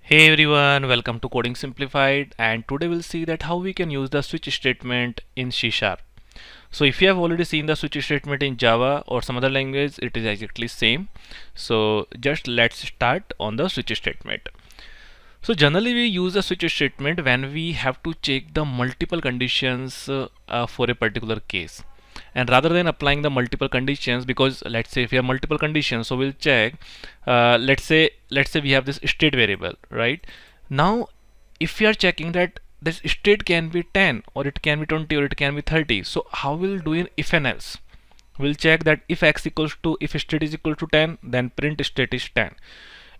Hey everyone, welcome to Coding Simplified, and today we'll see that how we can use the switch statement in C Sharp. So if you have already seen the switch statement in Java or some other language, it is exactly same. So just let's start on the switch statement. So generally we use a switch statement when we have to check the multiple conditions for a particular case. And rather than applying the multiple conditions, because let's say if we have multiple conditions, so we'll check. Let's say we have this state variable, right? Now, if we are checking that this state can be 10 or it can be 20 or it can be 30, so how we'll do in if and else? We'll check that if x equals to if state is equal to 10, then print state is 10.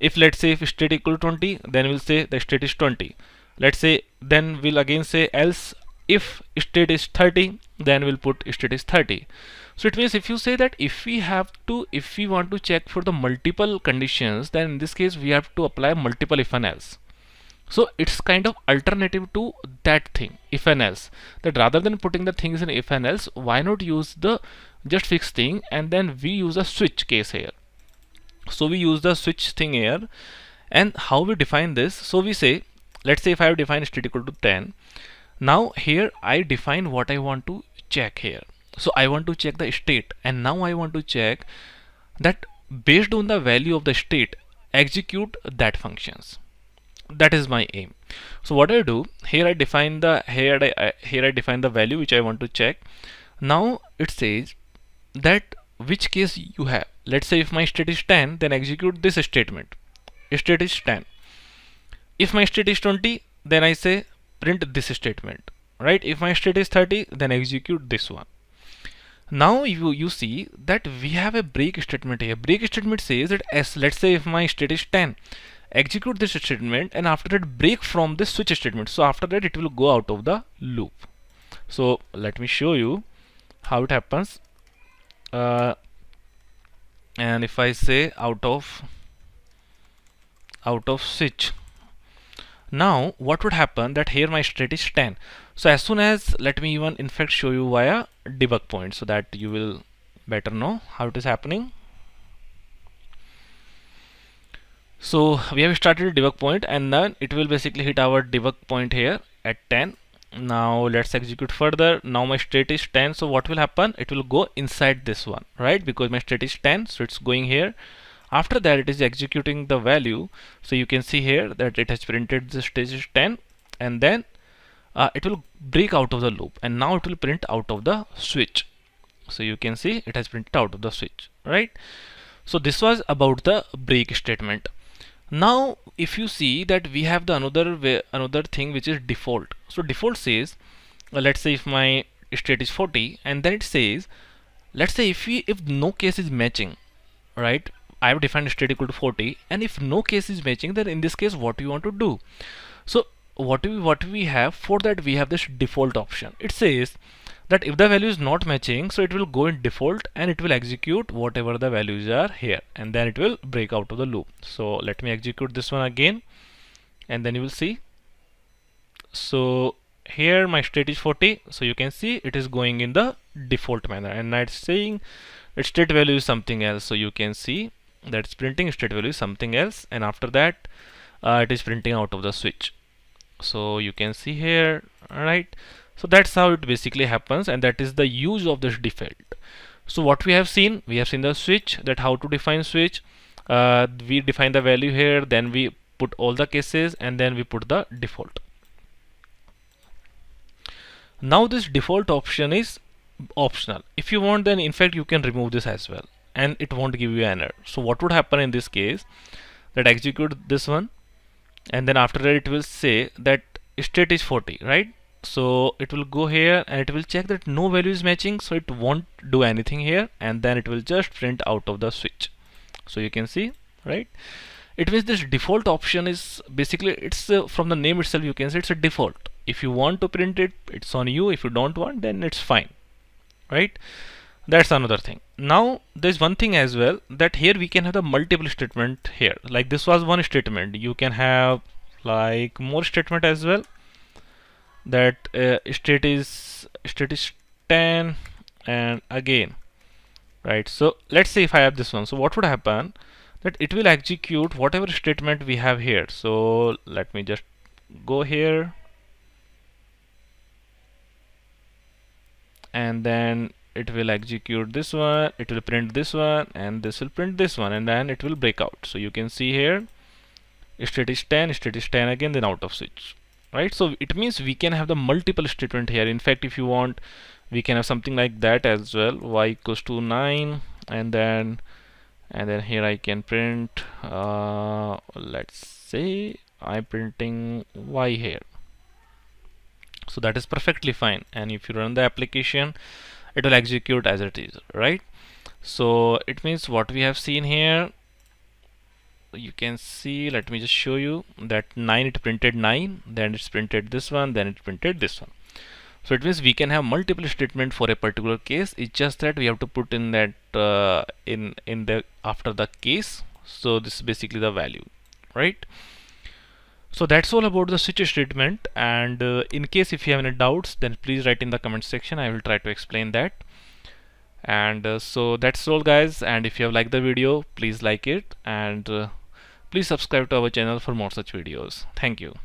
If let's say if state equal to 20, then we'll say the state is 20. Let's say then we'll again say else if state is 30, then we'll put state is 30. So it means if you say that if we want to check for the multiple conditions, then in this case we have to apply multiple if and else. So it's kind of alternative to that thing, if and else, that rather than putting the things in if and else, why not use the just fixed thing, and then we use a switch case here. So we use the switch thing here. And how we define this? So we say, let's say if I have defined state equal to 10, now here I define what I want to check here. So I want to check the state, and now I want to check that based on the value of the state, execute that functions. That is my aim. So what I do here, I define the here I define the value which I want to check. Now it says that which case you have. Let's say if my state is 10, then execute this statement. State is 10. If my state is 20, then I say print this statement, right? If my state is 30, then execute this one. Now you see that we have a break statement here. Break statement says that as let's say if my state is 10, execute this statement, and after that break from this switch statement. So after that it will go out of the loop. So let me show you how it happens. And if I say out of switch, now what would happen that here my state is 10. So as soon as, let me even in fact show you via debug point so that you will better know how it is happening. So we have started a debug point, and then it will basically hit our debug point here at 10. Now let's execute further. Now my state is 10, so what will happen? It will go inside this one, right? Because my state is 10, so it's going here. After that it is executing the value. So you can see here that it has printed the state is 10, and then it will break out of the loop, and now it will print out of the switch. So you can see it has printed out of the switch, right? So this was about the break statement. Now if you see that we have the another thing which is default. So default says, let's say if my state is 40, and then it says, let's say if no case is matching, right? I have defined state equal to 40, and if no case is matching, then in this case what you want to do? So what we have for that, we have this default option. It says that if the value is not matching, so it will go in default and it will execute whatever the values are here, and then it will break out of the loop. So let me execute this one again, and then you will see. So here my state is 40, so you can see it is going in the default manner, and now it's saying its state value is something else. So you can see that it's printing state value is something else, and after that it is printing out of the switch. So you can see here, right? So that's how it basically happens, and that is the use of this default. So what we have seen the switch, that how to define switch. We define the value here, then we put all the cases, and then we put the default. Now this default option is optional. If you want, then in fact you can remove this as well, and it won't give you an error. So what would happen in this case, that execute this one, and then after that it will say that state is 40, right? So it will go here and it will check that no value is matching, so it won't do anything here, and then it will just print out of the switch. So you can see, right? It means this default option is basically, it's from the name itself you can say it's a default. If you want to print it, it's on you. If you don't want, then it's fine, right? That's another thing. Now there's one thing as well, that here we can have the multiple statement here. Like this was one statement, you can have like more statement as well, that state is 10, and again, right? So let's say if I have this one, so what would happen, that it will execute whatever statement we have here. So let me just go here, and then it will execute this one, it will print this one, and this will print this one, and then it will break out. So you can see here state is 10, state is 10 again, then out of switch, right? So it means we can have the multiple statement here. In fact, if you want, we can have something like that as well, y equals to 9, and then here I can print let's say I'm printing y here. So that is perfectly fine, and if you run the application, it will execute as it is, right? So it means what we have seen here, you can see, let me just show you that 9, it printed 9, then it's printed this one, then it printed this one. So it means we can have multiple statement for a particular case. It's just that we have to put in that in the after the case. So this is basically the value, right? So that's all about the switch statement, and in case if you have any doubts, then please write in the comment section. I will try to explain that. And so that's all guys, and if you have liked the video, please like it, and please subscribe to our channel for more such videos. Thank you.